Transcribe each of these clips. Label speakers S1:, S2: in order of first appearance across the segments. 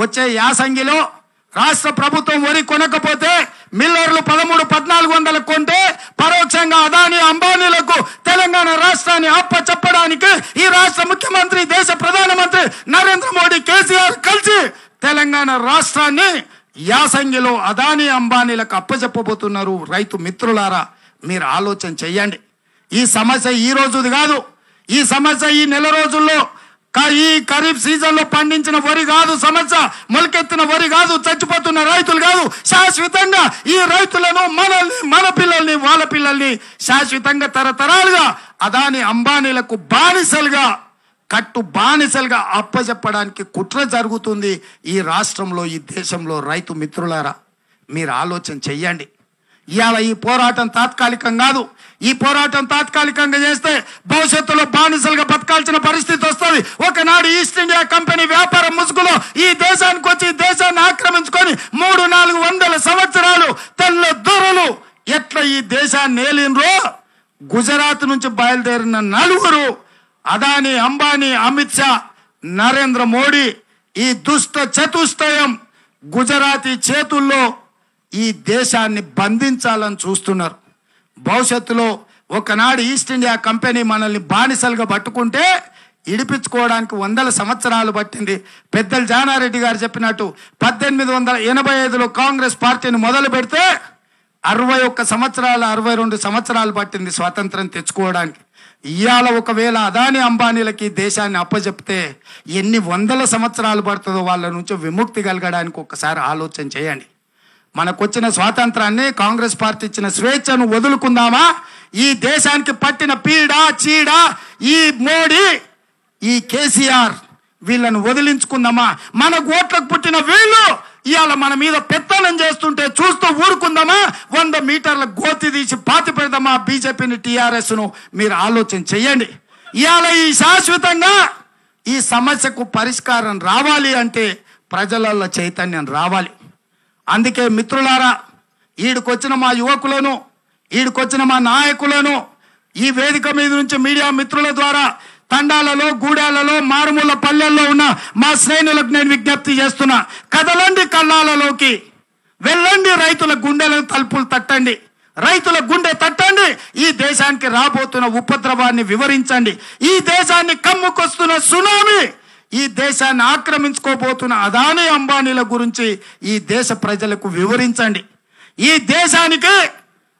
S1: వచ్చే యాసంగిలో రాష్ట్ర ప్రభుత్వం వరి కొనకపోతే మిల్లర్లు 13-1400 కొంటే పరోక్షంగా అదాని అంబానీలకు తెలంగాణ రాష్ట్రాన్ని అప్పచెప్పడానికి ఈ రాష్ట్ర ముఖ్యమంత్రి దేశ ప్రధానమంత్రి నరేంద్ర మోడీ కేసీఆర్ కలిసి తెలంగాణ రాష్ట్రాన్ని యాసంగిలో అదాని అంబానీలకు అప్పచెప్పబోతున్నారు. రైతు మిత్రులారా, మీరు ఆలోచన చెయ్యండి. ఈ సమస్య ఈ రోజుది కాదు. ఈ సమస్య ఈ నెల రోజుల్లో ఈ ఖరీఫ్ సీజన్ లో పండించిన వరి కాదు సమస్య, మొలకెత్తిన వరి కాదు, చచ్చిపోతున్న రైతులు కాదు. శాశ్వతంగా ఈ రైతులను, మనల్ని, మన పిల్లల్ని, వాళ్ళ పిల్లల్ని శాశ్వతంగా తరతరాలుగా అదాని అంబానీలకు బానిసలుగా బానిసలుగా అప్పచెప్పడానికి కుట్ర జరుగుతుంది ఈ రాష్ట్రంలో, ఈ దేశంలో. రైతు మిత్రులారా, మీరు ఆలోచన చెయ్యండి. ఇవాళ ఈ పోరాటం తాత్కాలికం కాదు. ఈ పోరాటం తాత్కాలికంగా చేస్తే భవిష్యత్తులో బానిసలుగా బతకాల్సిన పరిస్థితి వస్తుంది. ఒకనాడు ఈస్ట్ ఇండియా కంపెనీ వ్యాపారం ముసుగులో ఈ దేశానికి వచ్చి దేశాన్ని ఆక్రమించుకొని 300-400 సంవత్సరాలు తెల్ల దొరలు ఎట్లా ఈ దేశాన్ని ఏలినరో, గుజరాత్ నుంచి బయలుదేరిన 4 అదాని, అంబానీ, అమిత్ షా, నరేంద్ర మోడీ ఈ దుష్ట చతుష్టయం గుజరాతీ చేతుల్లో ఈ దేశాన్ని బంధించాలని చూస్తున్నారు. భవిష్యత్తులో ఒకనాడు ఈస్ట్ ఇండియా కంపెనీ మనల్ని బానిసలుగా పట్టుకుంటే ఇడిపించుకోవడానికి 100 సంవత్సరాలు పట్టింది. పెద్దలు జానారెడ్డి గారు చెప్పినట్టు 1885లో కాంగ్రెస్ పార్టీని మొదలు పెడితే 62 సంవత్సరాలు పట్టింది స్వాతంత్రం తెచ్చుకోవడానికి. ఇవాళ ఒకవేళ అదాని అంబానీలకి దేశాన్ని అప్పచెప్తే ఎన్ని 100 సంవత్సరాలు పడుతుందో వాళ్ళ నుంచి విముక్తి కలగడానికి ఒక్కసారి ఆలోచన చేయండి. మనకొచ్చిన స్వాతంత్రాన్ని, కాంగ్రెస్ పార్టీ ఇచ్చిన స్వేచ్ఛను వదులుకుందామా? ఈ దేశానికి పట్టిన పీడ, చీడ ఈ మోడీ, ఈ కేసీఆర్ వీళ్ళను వదిలించుకుందామా? మన ఓట్లకు పుట్టిన వీళ్ళు ఇవాళ మన మీద పెత్తనం చేస్తుంటే చూస్తూ ఊరుకుందామా? 100 మీటర్ల గోతి తీసి పాతి పెడదామా బీజేపీని, టీఆర్ఎస్ను? మీరు ఆలోచన చెయ్యండి. ఇవాళ ఈ శాశ్వతంగా ఈ సమస్యకు పరిష్కారం రావాలి అంటే ప్రజలలో చైతన్యం రావాలి. అందుకే మిత్రులారా, ఈడికొచ్చిన మా యువకులను, ఈడికొచ్చిన మా నాయకులను ఈ వేదిక మీద నుంచి మీడియా మిత్రుల ద్వారా తండాలలో, గూడాలలో, మారుమూల పల్లెల్లో ఉన్న మా శ్రేణులకు నేను విజ్ఞప్తి చేస్తున్నా. కదలండి కళ్ళాలలోకి, వెళ్ళండి, రైతుల గుండెలను తలుపులు తట్టండి, రైతుల గుండె తట్టండి. ఈ దేశానికి రాబోతున్న ఉపద్రవాన్ని వివరించండి. ఈ దేశాన్ని కమ్ముకొస్తున్న సునామీ, ఈ దేశాన్ని ఆక్రమించుకోబోతున్న అదాని అంబానీల గురించి ఈ దేశ ప్రజలకు వివరించండి. ఈ దేశానికి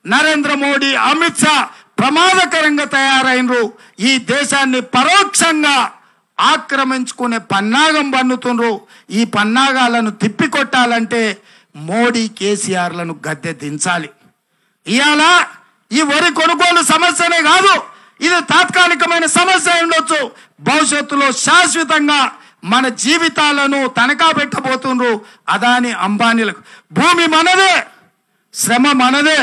S1: నరేంద్ర మోడీ, అమిత్ షా ప్రమాదకరంగా తయారైనరు. ఈ దేశాన్ని పరోక్షంగా ఆక్రమించుకునే పన్నాగం పన్నుతుండ్రు. ఈ పన్నాగాలను తిప్పికొట్టాలంటే మోడీ, కేసీఆర్లను గద్దె దించాలి. ఇవాళ ఈ వరి కొనుగోలు సమస్యనే కాదు, ఇది తాత్కాలికమైన సమస్య ఉండొచ్చు. భవిష్యత్తులో శాశ్వతంగా మన జీవితాలను తనఖా పెట్టబోతుండ్రు అదాని అంబానీలకు. భూమి మనదే, శ్రమ మనదే,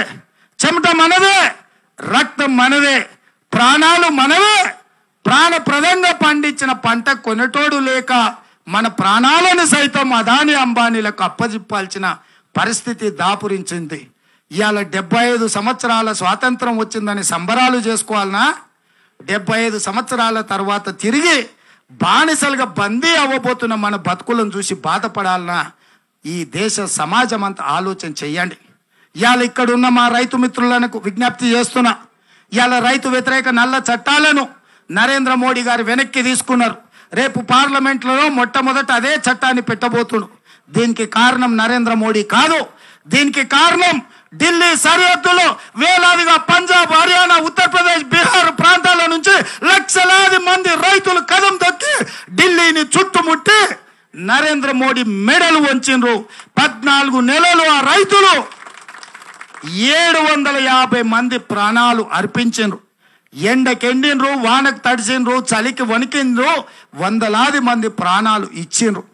S1: చెమట మనదే, రక్తం మనదే, ప్రాణాలు మనవే. ప్రాణప్రదంగా పండించిన పంట కొనటోడు లేక మన ప్రాణాలను సైతం అదాని అంబానీలకు అప్పజిప్పాల్సిన పరిస్థితి దాపురించింది. ఇవాళ 75 సంవత్సరాల స్వాతంత్రం వచ్చిందని సంబరాలు చేసుకోవాలనా? 75 సంవత్సరాల తర్వాత తిరిగి బానిసలుగా బందీ అవ్వబోతున్న మన బతుకులను చూసి బాధపడాలనా? ఈ దేశ సమాజం అంతా ఆలోచన చెయ్యండి. ఇవాళ ఇక్కడున్న మా రైతు మిత్రులకు విజ్ఞప్తి చేస్తున్నా. ఇవాళ రైతు వ్యతిరేక నల్ల చట్టాలను నరేంద్ర మోడీ గారు వెనక్కి తీసుకున్నారు. రేపు పార్లమెంట్లో మొట్టమొదట అదే చట్టాన్ని పెట్టబోతుడు. దీనికి కారణం నరేంద్ర మోడీ కాదు, దీనికి కారణం ఢిల్లీ సరిహద్దులో వేలాదిగా పంజాబ్, హర్యానా, ఉత్తరప్రదేశ్, బీహార్ ప్రాంతాల నుంచి లక్షలాది మంది రైతులు కదం తొక్కి ఢిల్లీని చుట్టుముట్టి నరేంద్ర మోడీ మెడలు వంచిండ్రు. 14 నెలలు ఆ రైతులు 750 మంది ప్రాణాలు అర్పించిండ్రు. ఎండకెండిండ్రు, వానకు తడిసిండ్రు, చలికి వణికిండ్రు, వందలాది మంది ప్రాణాలు ఇచ్చిండ్రు.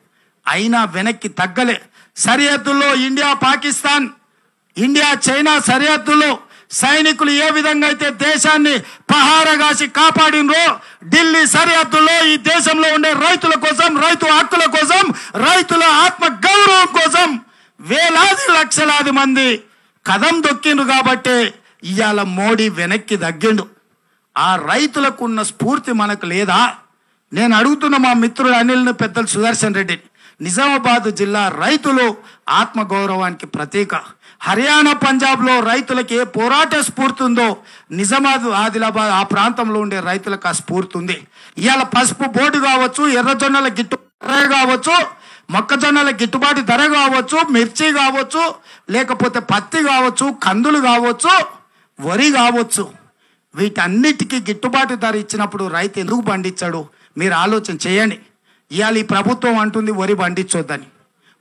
S1: అయినా వెనక్కి తగ్గలే. సరిహద్దుల్లో ఇండియా, పాకిస్తాన్, ఇండియా, చైనా సరిహద్దులో సైనికులు ఏ విధంగా అయితే దేశాన్ని పహారగాసి కాపాడినరో, ఢిల్లీ సరిహద్దులో ఈ దేశంలో ఉండే రైతుల కోసం, రైతు హక్కుల కోసం, రైతుల ఆత్మ గౌరవం కోసం వేలాది లక్షలాది మంది కదం దొక్కిండ్రు. కాబట్టి ఇవాళ మోడీ వెనక్కి తగ్గిండు. ఆ రైతులకు ఉన్న స్ఫూర్తి మనకు లేదా? నేను అడుగుతున్న మా మిత్రుడు అనిల్ని, పెద్దలు సుదర్శన్ రెడ్డిని, నిజామాబాద్ జిల్లా రైతులు ఆత్మగౌరవానికి ప్రతీక. హర్యానా పంజాబ్లో రైతులకి ఏ పోరాట స్ఫూర్తి ఉందో నిజామాబాద్ ఆదిలాబాద్ ఆ ప్రాంతంలో ఉండే రైతులకు ఆ స్ఫూర్తి ఉంది. ఇవాళ పసుపు బోర్డు కావచ్చు, ఎర్రజొన్నల గిట్టుబాటు ధర కావచ్చు, మొక్కజొన్నల గిట్టుబాటు ధర కావచ్చు, మిర్చి కావచ్చు, లేకపోతే పత్తి కావచ్చు, కందులు కావచ్చు, వరి కావచ్చు, వీటన్నిటికీ గిట్టుబాటు ధర ఇచ్చినప్పుడు రైతు ఎందుకు పండించాడు? మీరు ఆలోచన చేయండి. ఇవాళ ఈ ప్రభుత్వం అంటుంది వరి పండించొద్దని.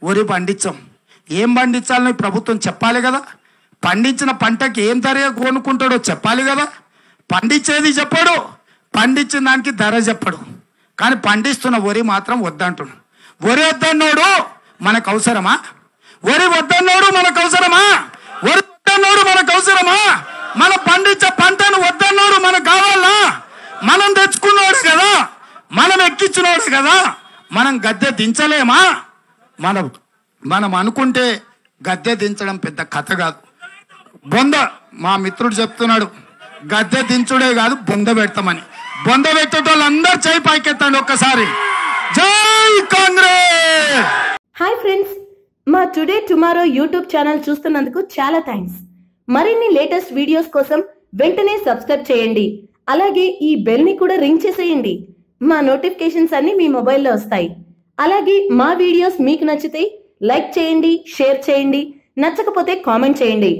S1: వరి పండించాం, ఏం పండించాలని ప్రభుత్వం చెప్పాలి కదా. పండించిన పంటకి ఏం ధర కొనుక్కుంటాడో చెప్పాలి కదా. పండించేది చెప్పడు, పండించిన దానికి ధర చెప్పడు. కానీ పండిస్తున్న వరి మాత్రం వద్దంటున్నాడు. వరి వద్దన్నోడు మనకు అవసరమా? వరి వద్దన్నోడు మనకు అవసరమా? వరి వద్దన్నోడు మనకు అవసరమా? మనం పండించే పంటను వద్దన్నోడు మనకు కావాలా? మనం తెచ్చుకున్నాడు కదా, మనం ఎక్కించినోడు కదా, మనం గద్దె దించలేమా? మనం అనుకుంటే గద్దె దించడం పెద్ద కథ కాదు. బొంద మా మిత్రుడు చెప్తున్నాడు, గద్దె దించుడే కాదు బొంద పెడతామని. బొంద పెట్టేటోళ్ళందరూ చేయి పైకెత్తండి ఒక్కసారి. జై కాంగ్రెస్.
S2: హాయ్ ఫ్రెండ్స్, మా టుడే టుమారో యూట్యూబ్ ఛానల్ చూస్తున్నందుకు చాలా థ్యాంక్స్. మరిన్ని లేటెస్ట్ వీడియోస్ కోసం వెంటనే సబ్స్క్రైబ్ చేయండి. అలాగే ఈ బెల్ ని కూడా రింగ్ చేసేయండి. మా నోటిఫికేషన్స్ అన్ని మీ మొబైల్లో వస్తాయి. అలాగే మా వీడియోస్ మీకు నచ్చితే లైక్ చేయండి, షేర్ చేయండి, నచ్చకపోతే కామెంట్ చేయండి.